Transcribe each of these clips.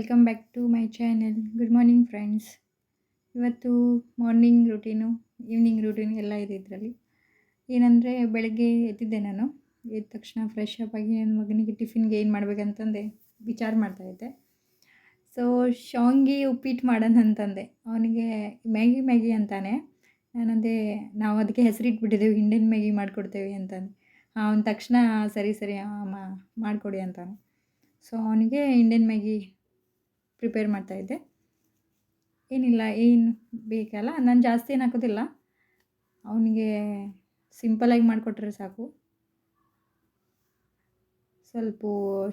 Welcome back to my channel. Good morning friends. ಇವತ್ತು morning routine, evening routine ಎಲ್ಲ ಇದೆ ಇದರಲ್ಲಿ. ಏನಂದರೆ ಬೆಳಗ್ಗೆ ಎದ್ದಿದ್ದೆ ನಾನು. ಎದ್ದ ತಕ್ಷಣ ಫ್ರೆಶ್ ಅಪ್ ಆಗಿ ನನ್ನ ಮಗನಿಗೆ ಟಿಫಿನ್ಗೆ ಏನು ಮಾಡಬೇಕಂತಂದೆ ವಿಚಾರ ಮಾಡ್ತಾಯಿದ್ದೆ. ಸೊ ಶಾವ್ಗೆ ಉಪ್ಪಿಟ್ಟು ಮಾಡೋಣ ಅಂತಂದೆ. ಅವನಿಗೆ ಮ್ಯಾಗಿ ಅಂತಾನೆ. ನಾನಂದೆ ನಾವು ಅದಕ್ಕೆ ಹೆಸರಿಟ್ಬಿಟ್ಟಿದ್ದೀವಿ, ಇಂಡಿಯನ್ ಮ್ಯಾಗಿ ಮಾಡಿಕೊಡ್ತೇವೆ ಅಂತಂದು. ಅವ್ನು ತಕ್ಷಣ ಸರಿ ಅಮ್ಮ ಮಾಡಿಕೊಡಿ ಅಂತಾನೆ. ಸೊ ಅವನಿಗೆ ಇಂಡಿಯನ್ ಮ್ಯಾಗಿ ಪ್ರಿಪೇರ್ ಮಾಡ್ತಾಯಿದ್ದೆ. ಏನಿಲ್ಲ, ಏನು ಬೇಕಲ್ಲ, ನಾನು ಜಾಸ್ತಿ ಏನು ಹಾಕೋದಿಲ್ಲ. ಅವನಿಗೆ ಸಿಂಪಲಾಗಿ ಮಾಡಿಕೊಟ್ರೆ ಸಾಕು. ಸ್ವಲ್ಪ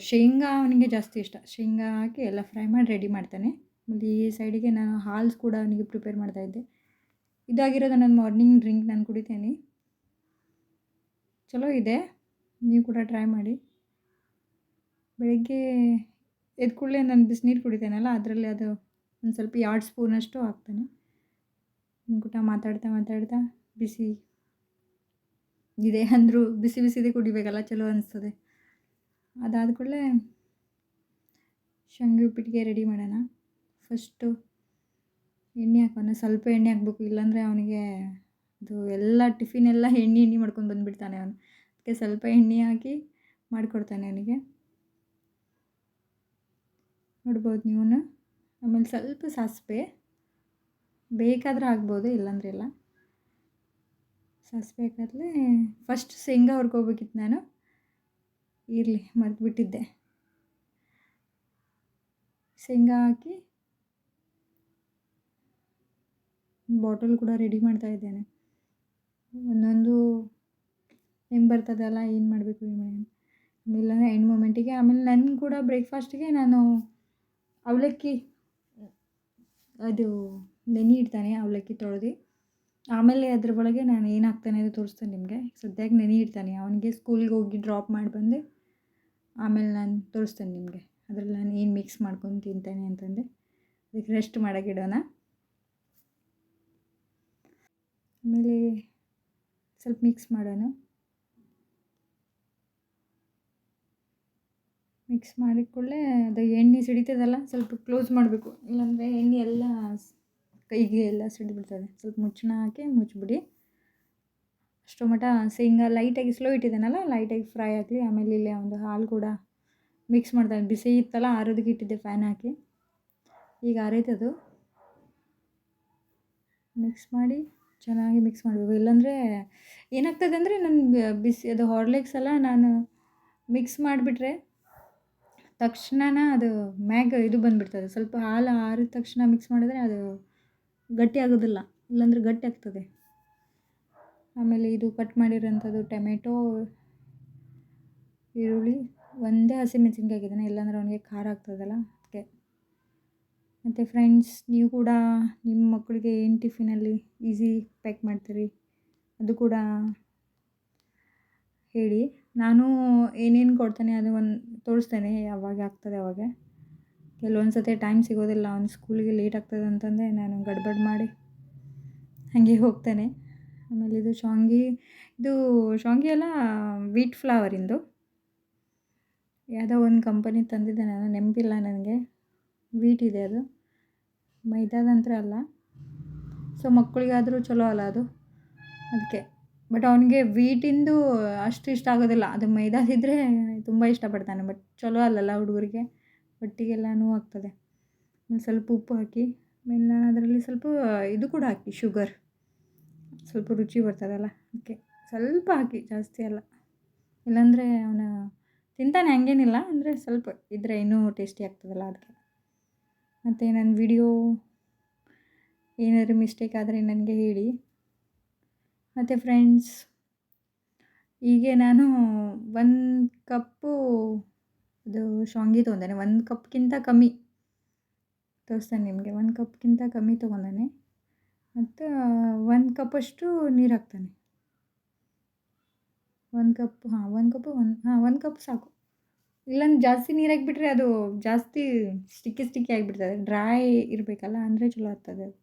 ಶೇಂಗಾ ಅವನಿಗೆ ಜಾಸ್ತಿ ಇಷ್ಟ. ಶೇಂಗಾ ಹಾಕಿ ಎಲ್ಲ ಫ್ರೈ ಮಾಡಿ ರೆಡಿ ಮಾಡ್ತಾನೆ. ಮತ್ತು ಈ ಸೈಡಿಗೆ ನಾನು ಹಾಲು ಕೂಡ ಅವನಿಗೆ ಪ್ರಿಪೇರ್ ಮಾಡ್ತಾಯಿದ್ದೆ. ಇದಾಗಿರೋದು ನನ್ನ ಮಾರ್ನಿಂಗ್ ಡ್ರಿಂಕ್. ನಾನು ಕುಡಿತೇನೆ, ಚಲೋ ಇದೆ. ನೀವು ಕೂಡ ಟ್ರೈ ಮಾಡಿ. ಬೆಳಗ್ಗೆ ಎದ್ದ ಕೂಡಲೇ ನಾನು ಬಿಸಿನೀರು ಕುಡಿತೇನಲ್ಲ, ಅದರಲ್ಲಿ ಅದು ಒಂದು ಸ್ವಲ್ಪ 2 ಸ್ಪೂನಷ್ಟು ಹಾಕ್ತಾನೆ. ಕೂಟ ಮಾತಾಡ್ತಾ ಬಿಸಿ ಇದೆ ಅಂದರೂ ಬಿಸಿದೇ ಕುಡಿಬೇಕಲ್ಲ, ಚಲೋ ಅನಿಸ್ತದೆ. ಅದಾದ ಕೂಡಲೇ ಶಾವ್ಗೆ ಉಪ್ಪಿಟ್ಟಿಗೆ ರೆಡಿ ಮಾಡೋಣ. ಫಸ್ಟು ಎಣ್ಣೆ ಹಾಕೋಣ. ಸ್ವಲ್ಪ ಎಣ್ಣೆ ಹಾಕಬೇಕು, ಇಲ್ಲಾಂದರೆ ಅವನಿಗೆ ಅದು ಎಲ್ಲ ಟಿಫಿನ್ ಎಲ್ಲ ಎಣ್ಣೆ ಮಾಡ್ಕೊಂಡು ಬಂದುಬಿಡ್ತಾನೆ ಅವನು. ಅದಕ್ಕೆ ಸ್ವಲ್ಪ ಎಣ್ಣೆ ಹಾಕಿ ಮಾಡಿಕೊಡ್ತಾನೆ ಅವನಿಗೆ. ನೋಡ್ಬೋದು ನೀವು. ಆಮೇಲೆ ಸ್ವಲ್ಪ ಸಾಸಿವೆ ಬೇಕಾದ್ರೆ ಹಾಕ್ಬೋದು, ಇಲ್ಲಾಂದ್ರೆ ಇಲ್ಲ. ಸಾಸಿವೆ ಹಾಕಿದ್ಮೇಲೆ ಫಸ್ಟ್ ಶೇಂಗಾ ಹುರ್ಕೋಬೇಕಿತ್ತು ನಾನು. ಇರಲಿ, ಮರೆತುಬಿಟ್ಟಿದ್ದೆ. ಶೇಂಗಾ ಹಾಕಿ ಬಾಟಲ್ ಕೂಡ ರೆಡಿ ಮಾಡ್ತಾ ಇದ್ದೇನೆ. ಒಂದೊಂದು ಹೆಂಗೆ ಬರ್ತದಲ್ಲ, ಏನು ಮಾಡಬೇಕು ಆಮೇಲೆ ಎಂಡ್ ಮೂಮೆಂಟಿಗೆ. ಆಮೇಲೆ ನನಗೆ ಕೂಡ ಬ್ರೇಕ್ಫಾಸ್ಟಿಗೆ ನಾನು ಅವಲಕ್ಕಿ ಅದು ನೆನೆ ಇಡ್ತಾನೆ, ಅವಲಕ್ಕಿ ತೊಳೆದು. ಆಮೇಲೆ ಅದ್ರ ಒಳಗೆ ನಾನು ಏನು ಹಾಕ್ತಾನೆ ಅದು ತೋರಿಸ್ತೇನೆ ನಿಮಗೆ. ಸದ್ಯಕ್ಕೆ ನೆನೆ ಇಡ್ತಾನೆ, ಅವನಿಗೆ ಸ್ಕೂಲಿಗೆ ಹೋಗಿ ಡ್ರಾಪ್ ಮಾಡಿ ಬಂದು ಆಮೇಲೆ ನಾನು ತೋರಿಸ್ತೇನೆ ನಿಮಗೆ. ಅದರಲ್ಲಿ ನಾನು ಏನು ಮಿಕ್ಸ್ ಮಾಡ್ಕೊಂಡು ತಿಂತೇನೆ ಅಂತಂದೆ. ಅದಕ್ಕೆ ರೆಸ್ಟ್ ಮಾಡೋಕೆ ಇಡೋಣ. ಆಮೇಲೆ ಸ್ವಲ್ಪ ಮಿಕ್ಸ್ ಮಾಡೋಣ. ಮಿಕ್ಸ್ ಮಾಡಿದ ಕೂಡಲೇ ಅದು ಎಣ್ಣೆ ಸಿಡಿತದಲ್ಲ, ಸ್ವಲ್ಪ ಕ್ಲೋಸ್ ಮಾಡಬೇಕು, ಇಲ್ಲಾಂದರೆ ಎಣ್ಣೆ ಎಲ್ಲ ಕೈಗೆ ಎಲ್ಲ ಸಿಡಿಬಿಡ್ತದೆ. ಸ್ವಲ್ಪ ಮುಚ್ಚಳ ಹಾಕಿ ಮುಚ್ಚಿಬಿಡಿ. ಅಷ್ಟು ಮಟ ಶೇಂಗಾ ಲೈಟಾಗಿ ಸ್ಲೋ ಇಟ್ಟಿದ್ದಾನಲ್ಲ, ಲೈಟಾಗಿ ಫ್ರೈ ಆಗಲಿ. ಆಮೇಲೆ ಇಲ್ಲೇ ಒಂದು ಹಾಲು ಕೂಡ ಮಿಕ್ಸ್ ಮಾಡ್ತಾನೆ. ಬಿಸಿ ಇತ್ತಲ್ಲ, ಆರೋದಕ್ಕೆ ಇಟ್ಟಿದ್ದೆ ಫ್ಯಾನ್ ಹಾಕಿ. ಈಗ ಆರೈತದು. ಮಿಕ್ಸ್ ಮಾಡಿ ಚೆನ್ನಾಗಿ ಮಿಕ್ಸ್ ಮಾಡಬೇಕು, ಇಲ್ಲಾಂದರೆ ಏನಾಗ್ತದೆ ಅಂದರೆ ನನ್ನ ಬಿಸಿ ಅದು ಹಾರ್ಲಿಕ್ಸ್ ಎಲ್ಲ ನಾನು ಮಿಕ್ಸ್ ಮಾಡಿಬಿಟ್ರೆ ತಕ್ಷಣ ಅದು ಮ್ಯಾಗ ಇದು ಬಂದುಬಿಡ್ತದೆ. ಸ್ವಲ್ಪ ಹಾಲು ಆರಿದ ತಕ್ಷಣ ಮಿಕ್ಸ್ ಮಾಡಿದ್ರೆ ಅದು ಗಟ್ಟಿ ಆಗೋದಿಲ್ಲ, ಇಲ್ಲಾಂದರೆ ಗಟ್ಟಿ ಆಗ್ತದೆ. ಆಮೇಲೆ ಇದು ಕಟ್ ಮಾಡಿರೋಂಥದ್ದು ಟೊಮೆಟೊ, ಈರುಳ್ಳಿ, ಒಂದೇ ಹಸಿಮೆಣಸಿನ್ಕಾಯಿ ಹಾಕಿದ್ದಾನೆ, ಇಲ್ಲಾಂದ್ರೆ ಅವನಿಗೆ ಖಾರ ಆಗ್ತದಲ್ಲ ಅದಕ್ಕೆ. ಮತ್ತು ಫ್ರೆಂಡ್ಸ್, ನೀವು ಕೂಡ ನಿಮ್ಮ ಮಕ್ಕಳಿಗೆ ಏನು ಟಿಫಿನಲ್ಲಿ ಈಸಿ ಪ್ಯಾಕ್ ಮಾಡ್ತೀರಿ ಅದು ಕೂಡ ಹೇಳಿ. ನಾನು ಏನೇನು ಕೊಡ್ತೇನೆ ಅದು ಒಂದು ತೋರಿಸ್ತೇನೆ, ಯಾವಾಗ ಆಗ್ತದೆ ಅವಾಗ. ಕೆಲವೊಂದು ಸತಿ ಟೈಮ್ ಸಿಗೋದಿಲ್ಲ, ಅವ್ನು ಸ್ಕೂಲಿಗೆ ಲೇಟ್ ಆಗ್ತದೆ ಅಂತಂದರೆ ನಾನು ಗಡ್ಬಡ್ ಮಾಡಿ ಹಾಗೆ ಹೋಗ್ತೇನೆ. ಆಮೇಲೆ ಇದು ಶಾವ್ಗೆ ಎಲ್ಲ ವೀಟ್ ಫ್ಲವರಿಂದು ಯಾವುದೋ ಒಂದು ಕಂಪನಿ ತಂದಿದ್ದೆ, ನಾನು ನೆನಪಿಲ್ಲ ನನಗೆ. ವೀಟ್ ಇದೆ ಅದು, ಮೈದಾದಂತ್ರ ಅಲ್ಲ. ಸೊ ಮಕ್ಕಳಿಗಾದರೂ ಚಲೋ ಅಲ್ಲ ಅದು, ಅದಕ್ಕೆ. ಬಟ್ ಅವನಿಗೆ ವೀಟಿಂದು ಅಷ್ಟು ಇಷ್ಟ ಆಗೋದಿಲ್ಲ, ಅದು ಮೈದಾದಿದ್ದರೆ ತುಂಬ ಇಷ್ಟಪಡ್ತಾನೆ. ಬಟ್ ಚಲೋ ಅಲ್ಲಲ್ಲ ಹುಡುಗರಿಗೆ, ಹೊಟ್ಟಿಗೆಲ್ಲ ನೋವಾಗ್ತದೆ. ಸ್ವಲ್ಪ ಉಪ್ಪು ಹಾಕಿ, ಆಮೇಲೆ ನಾನು ಅದರಲ್ಲಿ ಸ್ವಲ್ಪ ಇದು ಕೂಡ ಹಾಕಿ, ಶುಗರ್, ಸ್ವಲ್ಪ ರುಚಿ ಬರ್ತದಲ್ಲ ಅದಕ್ಕೆ ಸ್ವಲ್ಪ ಹಾಕಿ, ಜಾಸ್ತಿ ಅಲ್ಲ. ಇಲ್ಲಾಂದರೆ ಅವನು ತಿಂತಾನೆ, ಹಂಗೇನಿಲ್ಲ, ಅಂದರೆ ಸ್ವಲ್ಪ ಇದ್ದರೆ ಇನ್ನೂ ಟೇಸ್ಟಿ ಆಗ್ತದಲ್ಲ ಅದಕ್ಕೆ. ಮತ್ತು ನನ್ನ ವಿಡಿಯೋ ಏನಾದರೂ ಮಿಸ್ಟೇಕ್ ಆದರೆ ನನಗೆ ಹೇಳಿ. ಮತ್ತು ಫ್ರೆಂಡ್ಸ್, ಹೀಗೆ ನಾನು 1 ಕಪ್ಪು ಅದು ಶಾವ್ಗೆ ತೊಗೊಂಡೇನೆ. 1 ಕಪ್ಗಿಂತ ಕಮ್ಮಿ ತೋರಿಸ್ತೇನೆ ನಿಮಗೆ. 1 ಕಪ್ಗಿಂತ ಕಮ್ಮಿ ತೊಗೊಂಡೇನೆ. ಮತ್ತು 1 ಕಪ್ಪಷ್ಟು ನೀರು ಹಾಕ್ತಾನೆ. 1 ಕಪ್ 1 ಕಪ್ ಸಾಕು. ಇಲ್ಲಾಂದ್ರೆ ಜಾಸ್ತಿ ನೀರು ಹಾಕಿಬಿಟ್ರೆ ಅದು ಜಾಸ್ತಿ ಸ್ಟಿಕ್ಕಿ ಆಗಿಬಿಡ್ತದೆ. ಡ್ರೈ ಇರಬೇಕಲ್ಲ, ಅಂದರೆ ಚಲೋ ಆಗ್ತದೆ ಅದು.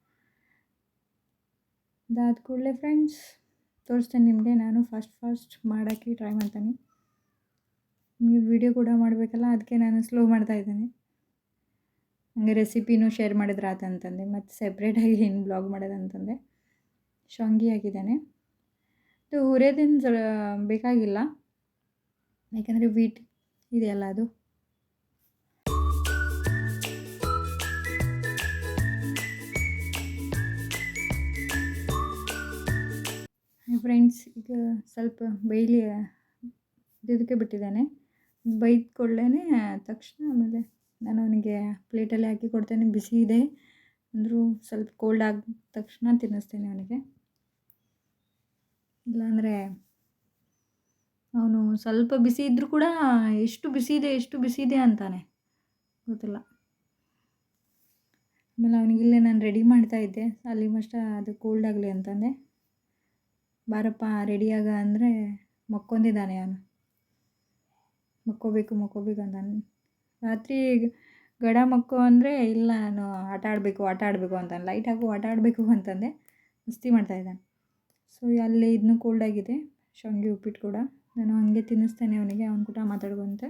ಅದಾದ ಕೂಡಲೇ ಫ್ರೆಂಡ್ಸ್ ತೋರಿಸ್ತೇನೆ ನಿಮಗೆ. ನಾನು ಫಾಸ್ಟ್ ಮಾಡೋಕ್ಕೆ ಟ್ರೈ ಮಾಡ್ತಾನೆ. ನಿಮಗೆ ವಿಡಿಯೋ ಕೂಡ ಮಾಡಬೇಕಲ್ಲ, ಅದಕ್ಕೆ ನಾನು ಸ್ಲೋ ಮಾಡ್ತಾಯಿದ್ದೇನೆ. ಹಂಗೆ ರೆಸಿಪಿನೂ ಶೇರ್ ಮಾಡಿದ್ರೆ ಆತಂತಂದೆ ಮತ್ತು ಸೆಪ್ರೇಟಾಗಿ ಏನು ಬ್ಲಾಗ್ ಮಾಡೋದಂತಂದೆ. ಶಾವಿಗೆ ಹಾಕಿದ್ದಾನೆ. ಇದು ಹುರಿಯೋದೇನು ಬೇಕಾಗಿಲ್ಲ, ಯಾಕಂದರೆ ವೀಟ್ ಇದೆಯಲ್ಲ ಅದು. ಫ್ರೆಂಡ್ಸ್, ಈಗ ಸ್ವಲ್ಪ ಬೇಯಲಿ ಇದಕ್ಕೆ ಬಿಟ್ಟಿದ್ದಾನೆ. ಬೈದ ಕೂಡಲೇ ತಕ್ಷಣ ಆಮೇಲೆ ನಾನು ಅವನಿಗೆ ಪ್ಲೇಟಲ್ಲಿ ಹಾಕಿ ಕೊಡ್ತೇನೆ. ಬಿಸಿ ಇದೆ ಅಂದರೂ ಸ್ವಲ್ಪ ಕೋಲ್ಡ್ ಆದ ತಕ್ಷಣ ತಿನ್ನಿಸ್ತೇನೆ ಅವನಿಗೆ. ಇಲ್ಲಾಂದರೆ ಅವನು ಸ್ವಲ್ಪ ಬಿಸಿ ಇದ್ದರೂ ಕೂಡ ಎಷ್ಟು ಬಿಸಿ ಇದೆ ಅಂತಾನೆ, ಗೊತ್ತಿಲ್ಲ. ಆಮೇಲೆ ಅವನಿಗಿಲ್ಲೇ ನಾನು ರೆಡಿ ಮಾಡ್ತಾಯಿದ್ದೆ, ಅಲ್ಲಿ ಮಷ್ಟ ಅದು ಕೋಲ್ಡ್ ಆಗಲಿ ಅಂತಂದೆ. ಬಾರಪ್ಪ ರೆಡಿಯಾಗ ಅಂದರೆ ಮಕ್ಕೊಂದಿದ್ದಾನೆ ಅವನು. ಮಕ್ಕೋಬೇಕು ಅಂತಾನೆ. ರಾತ್ರಿ ಗಡ ಮಕ್ಕೋ ಅಂದರೆ ಇಲ್ಲ, ನಾನು ಆಟ ಆಡಬೇಕು ಅಂತಾನೆ. ಲೈಟ್ ಹಾಕು, ಆಟ ಆಡಬೇಕು ಅಂತಂದೆ. ಮಸ್ತಿ ಮಾಡ್ತಾಯಿದ್ದಾನೆ. ಸೊ ಅಲ್ಲಿ ಇದನ್ನು ಕೋಲ್ಡ್ ಆಗಿದೆ, ಶಾವಿಗೆ ಉಪ್ಪಿಟ್ಟು ಕೂಡ. ನಾನು ಹಂಗೆ ತಿನ್ನಿಸ್ತೇನೆ ಅವನಿಗೆ, ಅವನ ಕೂಡ ಮಾತಾಡುವಂತೆ.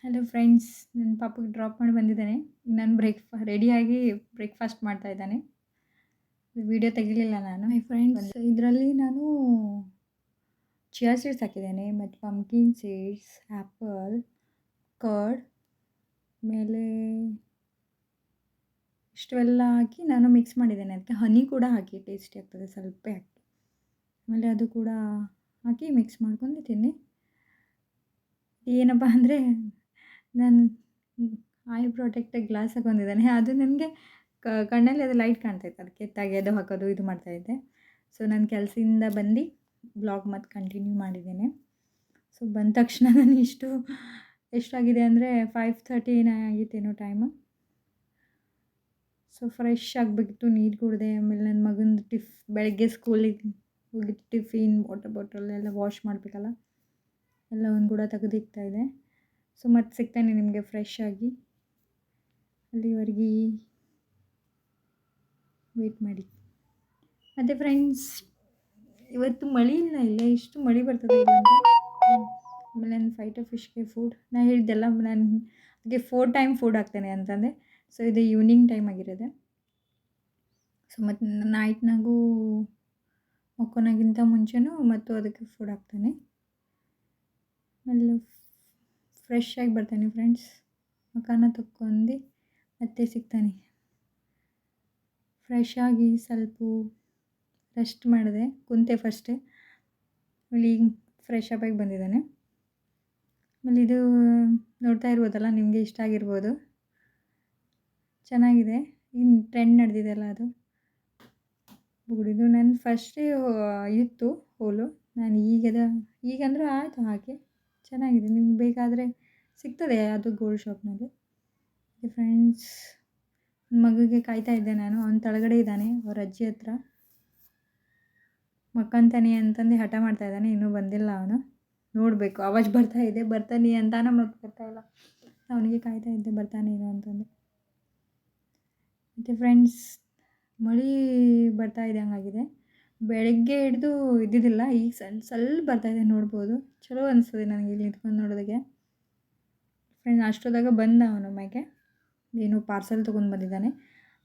ಹಲೋ ಫ್ರೆಂಡ್ಸ್, ನನ್ನ ಪಾಪಗೆ ಡ್ರಾಪ್ ಮಾಡಿ ಬಂದಿದ್ದಾನೆ. ನಾನು ರೆಡಿಯಾಗಿ ಬ್ರೇಕ್ಫಾಸ್ಟ್ ಮಾಡ್ತಾಯಿದ್ದಾನೆ. ವಿಡಿಯೋ ತೆಗಿಲಿಲ್ಲ ನಾನು. ಮೈ ಫ್ರೆಂಡ್ಸ್, ಇದರಲ್ಲಿ ನಾನು ಚಿಯಾ ಸೀಡ್ಸ್ ಹಾಕಿದ್ದೇನೆ ಮತ್ತು ಪಂಪ್ಕಿನ್ ಸೀಡ್ಸ್, ಆ್ಯಪಲ್, ಕರ್ಡ್, ಮೇಲೆ ಇಷ್ಟೆಲ್ಲ ಹಾಕಿ ನಾನು ಮಿಕ್ಸ್ ಮಾಡಿದ್ದೇನೆ. ಅದಕ್ಕೆ ಹನಿ ಕೂಡ ಹಾಕಿ, ಟೇಸ್ಟಿ ಆಗ್ತದೆ, ಸ್ವಲ್ಪ ಹಾಕಿ. ಆಮೇಲೆ ಅದು ಕೂಡ ಹಾಕಿ ಮಿಕ್ಸ್ ಮಾಡ್ಕೊಂಡಿದ್ದೀನಿ. ಏನಪ್ಪ ಅಂದರೆ, ನಾನು ಐ ಪ್ರೊಟೆಕ್ಟರ್ ಗ್ಲಾಸ್ ಹಾಕೊಂಡಿದ್ದಾನೆ. ಅದು ನನಗೆ ಕಣ್ಣಲ್ಲಿ ಅದು ಲೈಟ್ ಕಾಣ್ತಾಯಿತ್ತು, ಅದಕ್ಕೆ ತೆಗೆದು ಹಾಕೋದು ಇದು ಮಾಡ್ತಾಯಿದ್ದೆ. ಸೊ ನಾನು ಕೆಲಸದಿಂದ ಬಂದು ಬ್ಲಾಗ್ ಮತ್ತು ಕಂಟಿನ್ಯೂ ಮಾಡಿದ್ದೇನೆ. ಸೊ ಬಂದ ತಕ್ಷಣ ನಾನು ಎಷ್ಟಾಗಿದೆ ಅಂದರೆ 5:30 ಆಗಿತ್ತೇನೋ ಟೈಮು. ಸೊ ಫ್ರೆಶ್ ಆಗಬೇಕಿತ್ತು, ನೀರು ಕುಡಿದೆ. ಆಮೇಲೆ ನನ್ನ ಮಗಂದು ಬೆಳಗ್ಗೆ ಸ್ಕೂಲಿಗೆ ಹೋಗಿ ಟಿಫಿನ್, ವಾಟರ್ ಬಾಟಲ್ ಎಲ್ಲ ವಾಶ್ ಮಾಡಬೇಕಲ್ಲ, ಎಲ್ಲವನ್ನು ಕೂಡ ತೆಗೆದಿಕ್ತಾಯಿದೆ. ಸೊ ಮತ್ತೆ ಸಿಗ್ತಾನೆ ನಿಮಗೆ ಫ್ರೆಶ್ ಆಗಿ. ಅಲ್ಲಿವರೆಗೆ ವೆಯ್ಟ್ ಮಾಡಿ. ಮತ್ತು ಫ್ರೆಂಡ್ಸ್, ಇವತ್ತು ಮಳೆ ಇಲ್ಲ, ಇಷ್ಟು ಮಳೆ ಬರ್ತದೆ ಇಲ್ಲ ಅಂತ. ಆಮೇಲೆ ನಾನು ಫೈಟರ್ ಫಿಶ್ಗೆ ಫುಡ್ ನಾನು ಹೇಳಿದ್ದೆಲ್ಲ, ನಾನು ಅದಕ್ಕೆ 4 ಟೈಮ್ ಫುಡ್ ಹಾಕ್ತೇನೆ ಅಂತಂದೆ. ಸೊ ಇದು ಈವ್ನಿಂಗ್ ಟೈಮ್ ಆಗಿರೋದೆ. ಸೊ ಮತ್ತು ನೈಟ್ನಾಗೂ ಮಕ್ಕೋನಾಗಿಂತ ಮುಂಚೆನೂ ಮತ್ತು ಅದಕ್ಕೆ ಫುಡ್ ಹಾಕ್ತಾನೆ. ಆಮೇಲೆ ಫ್ರೆಶ್ ಆಗಿ ಬರ್ತಾನೆ ಫ್ರೆಂಡ್ಸ್, ಮುಖನ ತಕ್ಕೊಂಡು ಮತ್ತೆ ಸಿಗ್ತಾನೆ. ಫ್ರೆಶ್ ಆಗಿ ಸ್ವಲ್ಪ ರೆಸ್ಟ್ ಮಾಡಿದೆ, ಕುಂತೆ ಫಸ್ಟೇ. ಆಮೇಲೆ ಈಗ ಫ್ರೆಶ್ ಅಪ್ ಆಗಿ ಬಂದಿದ್ದಾನೆ. ಆಮೇಲೆ ಇದು ನೋಡ್ತಾ ಇರ್ಬೋದಲ್ಲ, ನಿಮಗೆ ಇಷ್ಟ ಆಗಿರ್ಬೋದು, ಚೆನ್ನಾಗಿದೆ. ಇನ್ನು ಟ್ರೆಂಡ್ ನಡೆದಿದೆಯಲ್ಲ ಅದು ಬುಗುಡಿದು. ನಾನು ಫಸ್ಟೇ ಇತ್ತು ಹೋಲು, ನಾನು ಈಗಂದ್ರೆ ಆಯಿತು ಹಾಕಿ. ಚೆನ್ನಾಗಿದೆ, ನಿಮ್ಗೆ ಬೇಕಾದರೆ ಸಿಗ್ತದೆ ಅದು ಗೋಲ್ಡ್ ಶಾಪ್ನಲ್ಲಿ. ಫ್ರೆಂಡ್ಸ್, ಮಗುಗೆ ಕಾಯ್ತಾ ಇದ್ದೆ ನಾನು. ಅವನು ಕೆಳಗಡೆ ಇದ್ದಾನೆ ಅವ್ರ ಅಜ್ಜಿ ಹತ್ರ. ಮಕ್ಕಂತಾನೆ ಅಂತಂದು ಹಠ ಮಾಡ್ತಾಯಿದ್ದಾನೆ, ಇನ್ನೂ ಬಂದಿಲ್ಲ ಅವನು. ನೋಡಬೇಕು, ಆವಾಜ್ ಬರ್ತಾನೆ ಅಂತಾನೆ ಮತ್ತೆ ಬರ್ತಾಯಿಲ್ಲ. ಅವನಿಗೆ ಕಾಯ್ತಾ ಇದ್ದೆ, ಬರ್ತಾನೆ ಏನು ಅಂತಂದು. ಮತ್ತು ಫ್ರೆಂಡ್ಸ್, ಮಳೆ ಬರ್ತಾಯಿದೆ ಹಂಗಾಗಿದೆ. ಬೆಳಗ್ಗೆ ಹಿಡಿದು ಇದ್ದಿದ್ದಿಲ್ಲ, ಈಗ ಸ್ವಲ್ಪ ಬರ್ತಾಯಿದೆ, ನೋಡ್ಬೋದು. ಚಲೋ ಅನಿಸ್ತದೆ ನನಗೆ ಇಲ್ಲಿ ನಿಂತ್ಕೊಂಡು ನೋಡೋದಕ್ಕೆ. ಫ್ರೆಂಡ್ಸ್, ಅಷ್ಟೊತ್ತಾಗ ಬಂದ ಅವನು ಮ್ಯಾಗೆ, ಏನೋ ಪಾರ್ಸೆಲ್ ತೊಗೊಂಡು ಬಂದಿದ್ದಾನೆ.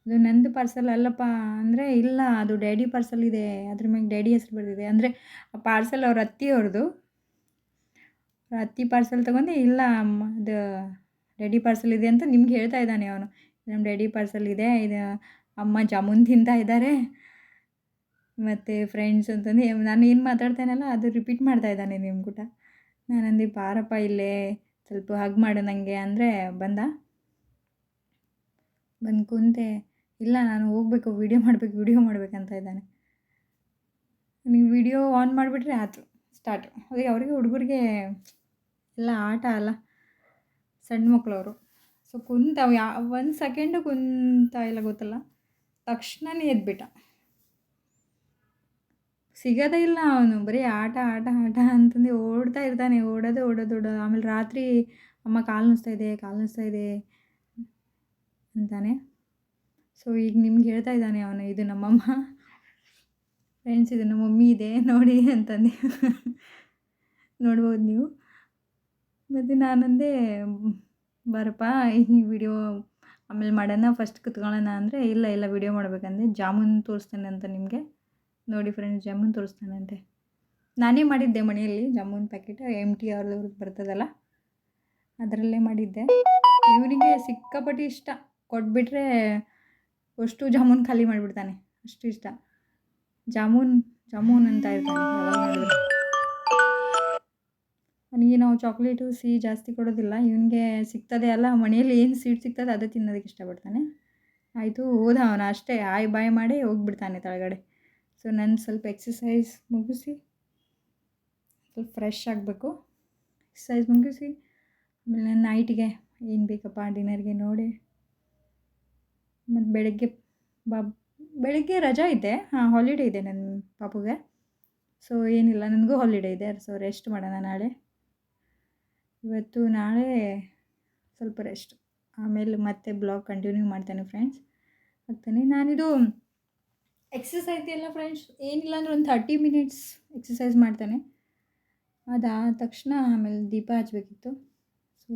ಅದು ನಂದು ಪಾರ್ಸೆಲ್ ಅಲ್ಲಪ್ಪ ಅಂದರೆ, ಇಲ್ಲ ಅದು ಡ್ಯಾಡಿ ಪಾರ್ಸೆಲ್ ಇದೆ, ಅದ್ರ ಮ್ಯಾಗೆ ಡ್ಯಾಡಿ ಹೆಸರು ಬರೆದಿದೆ. ಅಂದರೆ ಆ ಪಾರ್ಸೆಲ್ ಅವ್ರ ಅತ್ತೆಯವ್ರದ್ದು. ಅತ್ತಿ ಪಾರ್ಸೆಲ್ ತೊಗೊಂಡು, ಇಲ್ಲ ಅಮ್ಮ ಅದು ಡ್ಯಾಡಿ ಪಾರ್ಸೆಲ್ ಇದೆ ಅಂತ ನಿಮ್ಗೆ ಹೇಳ್ತಾ ಇದ್ದಾನೆ ಅವನು. ನಮ್ಮ ಡ್ಯಾಡಿ ಪಾರ್ಸೆಲ್ ಇದೆ, ಇದು ಅಮ್ಮ ಜಾಮೂನ್ ತಿಂತಾ ಇದ್ದಾರೆ ಮತ್ತು ಫ್ರೆಂಡ್ಸ್ ಅಂತಂದು ನಾನು ಏನು ಮಾತಾಡ್ತೇನಲ್ಲ ಅದು ರಿಪೀಟ್ ಮಾಡ್ತಾ ಇದ್ದಾನೆ ನಿಮ್ಮ ಕೂಡ. ನಾನಂದು ಬಾರಪ್ಪ ಇಲ್ಲೇ ಸ್ವಲ್ಪ ಹಗ್ ಮಾಡು ನನಗೆ ಅಂದರೆ ಬಂದು ಕುಂತೆ. ಇಲ್ಲ, ನಾನು ಹೋಗಬೇಕು, ವೀಡಿಯೋ ಮಾಡಬೇಕಂತ ಇದ್ದಾನೆ. ನನಗೆ ವೀಡಿಯೋ ಆನ್ ಮಾಡಿಬಿಟ್ರೆ ಆಯ್ತು, ಸ್ಟಾರ್ಟ್. ಅದೇ ಅವರಿಗೆ ಹುಡುಗರಿಗೆ ಎಲ್ಲ ಆಟ ಅಲ್ಲ, ಸಣ್ಣ ಮಕ್ಕಳವರು. ಸೊ ಕುಂತಾವ, 1 ಸೆಕೆಂಡು ಕುಂತ ಇಲ್ಲ, ಗೊತ್ತಲ್ಲ, ತಕ್ಷಣನೇ ಎದ್ಬಿಟ್ಟ. ಸಿಗೋದೇ ಇಲ್ಲ ಅವನು. ಬರೀ ಆಟ, ಆಟ, ಆಟ ಅಂತಂದು ಓಡ್ತಾ ಇರ್ತಾನೆ. ಓಡೋದು, ಓಡೋದು, ಓಡೋದು. ಆಮೇಲೆ ರಾತ್ರಿ ಅಮ್ಮ ಕಾಲು ನೋಸ್ತಾ ಇದೆ, ಕಾಲು ನೋಸ್ತಾ ಇದೆ ಅಂತಾನೆ. ಸೊ ಈಗ ನಿಮ್ಗೆ ಹೇಳ್ತಾ ಇದ್ದಾನೆ ಅವನು, ಇದು ನಮ್ಮಮ್ಮ ಫ್ರೆಂಡ್ಸ್, ಇದು ನಮ್ಮ ಮಮ್ಮಿ ಇದೆ ನೋಡಿ ಅಂತಂದು ನೋಡ್ಬೋದು ನೀವು. ಮತ್ತು ನಾನಂದೆ ಬಾರಪ್ಪ ಈ ವಿಡಿಯೋ ಆಮೇಲೆ ಮಾಡೋಣ, ಫಸ್ಟ್ ಕುತ್ಕೊಳ್ಳೋಣ ಅಂದರೆ ಇಲ್ಲ ಇಲ್ಲ ವಿಡಿಯೋ ಮಾಡಬೇಕಂದೆ. ಜಾಮೂನ್ ತೋರಿಸ್ತೇನೆ ಅಂತ ನಿಮಗೆ. ನೋಡಿ ಫ್ರೆಂಡ್ಸ್, ಜಾಮೂನ್ ತೋರಿಸ್ತಾನಂತೆ. ನಾನೇ ಮಾಡಿದ್ದೆ ಮನೆಯಲ್ಲಿ ಜಾಮೂನ್ ಪ್ಯಾಕೆಟ್, MT ಅವ್ರದ್ದು ಬರ್ತದಲ್ಲ ಅದರಲ್ಲೇ ಮಾಡಿದ್ದೆ. ಇವನಿಗೆ ಸಿಕ್ಕಾಪಟ್ಟೆ ಇಷ್ಟ. ಕೊಟ್ಬಿಟ್ರೆ ಅಷ್ಟು ಜಾಮೂನ್ ಖಾಲಿ ಮಾಡಿಬಿಡ್ತಾನೆ, ಅಷ್ಟು ಇಷ್ಟ. ಜಾಮೂನ್ ಜಾಮೂನ್ ಅಂತ ಇರ್ತಾನೆ ಯಾವಾಗ ನೋಡಿದ್ರು. ಅವನಿಗೆ ನಾವು ಚಾಕ್ಲೇಟು ಸಿಹಿ ಜಾಸ್ತಿ ಕೊಡೋದಿಲ್ಲ. ಇವನಿಗೆ ಸಿಗ್ತದೆ ಅಲ್ಲ ಮನೆಯಲ್ಲಿ ಏನು ಸ್ವೀಟ್ ಸಿಗ್ತದೆ ಅದೇ ತಿನ್ನೋದಕ್ಕೆ ಇಷ್ಟಪಡ್ತಾನೆ. ಆಯಿತು, ಹೋದ ಅವನು ಅಷ್ಟೇ, ಆಯ್ ಬಾಯ್ ಮಾಡಿ ಹೋಗ್ಬಿಡ್ತಾನೆ ಕೆಳಗಡೆ. ಸೊ ನಾನು ಸ್ವಲ್ಪ ಎಕ್ಸಸೈಸ್ ಮುಗಿಸಿ ಸ್ವಲ್ಪ ಫ್ರೆಶ್ ಆಗಬೇಕು. ಎಕ್ಸಸೈಸ್ ಮುಗಿಸಿ ಆಮೇಲೆ ನಾನು ನೈಟಿಗೆ ಏನು ಬೇಕಪ್ಪ ಡಿನ್ನರ್ಗೆ ನೋಡಿ, ಮತ್ತು ಬೆಳಗ್ಗೆ ರಜಾ ಇದೆ. ಹಾಲಿಡೇ ಇದೆ ನನ್ನ ಪಾಪುಗೆ. ಸೊ ಏನಿಲ್ಲ, ನನಗೂ ಹಾಲಿಡೇ ಇದೆ. ಸೊ ರೆಸ್ಟ್ ಮಾಡೋಣ ನಾಳೆ. ಇವತ್ತು ನಾಳೆ ಸ್ವಲ್ಪ ರೆಸ್ಟ್, ಆಮೇಲೆ ಮತ್ತೆ ಬ್ಲಾಗ್ ಕಂಟಿನ್ಯೂ ಮಾಡ್ತೇನೆ ಫ್ರೆಂಡ್ಸ್. ಆಗ್ತಾನೆ ನಾನಿದು ಎಕ್ಸಸೈಸ್ ಎಲ್ಲ ಫ್ರೆಂಡ್ಸ್ ಏನಿಲ್ಲ ಅಂದರೆ ಒಂದು 30 ಮಿನಿಟ್ಸ್ ಎಕ್ಸಸೈಸ್ ಮಾಡ್ತಾನೆ. ಅದಾದ ತಕ್ಷಣ ಆಮೇಲೆ ದೀಪ ಹಚ್ಚಬೇಕಿತ್ತು. ಸೊ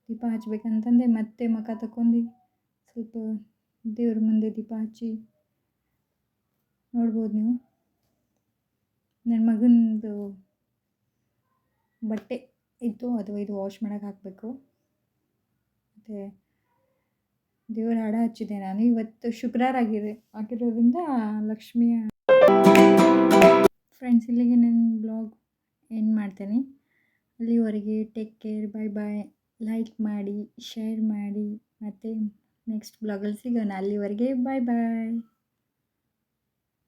ದೀಪ ಹಚ್ಬೇಕಂತಂದೆ ಮತ್ತೆ ಮುಖ ತಗೊಂಡು ಸ್ವಲ್ಪ ದೇವ್ರ ಮುಂದೆ ದೀಪ ಹಚ್ಚಿ ನೋಡ್ಬೋದು ನೀವು. ನನ್ನ ಮಗನದು ಬಟ್ಟೆ ಇತ್ತು, ಅದು ಇದು ವಾಶ್ ಮಾಡೋಕೆ ಹಾಕಬೇಕು. ಮತ್ತು ದೇವರ ಹಾಡ ಹಚ್ಚಿದೆ ನಾನು. ಇವತ್ತು ಶುಕ್ರವಾರ ಆಗಿರೋದ್ರಿಂದ ಲಕ್ಷ್ಮಿಯ ಫ್ರೆಂಡ್ಸ್, ಇಲ್ಲಿಗೆ ನನ್ನ ಬ್ಲಾಗ್ ಎಂಡ್ ಮಾಡ್ತೇನೆ. ಅಲ್ಲಿವರೆಗೆ ಟೇಕ್ ಕೇರ್, ಬಾಯ್ ಬಾಯ್. ಲೈಕ್ ಮಾಡಿ, ಶೇರ್ ಮಾಡಿ, ಮತ್ತು ನೆಕ್ಸ್ಟ್ ಬ್ಲಾಗಲ್ಲಿ ಸಿಗೋಣ. ಅಲ್ಲಿವರೆಗೆ ಬಾಯ್ ಬಾಯ್.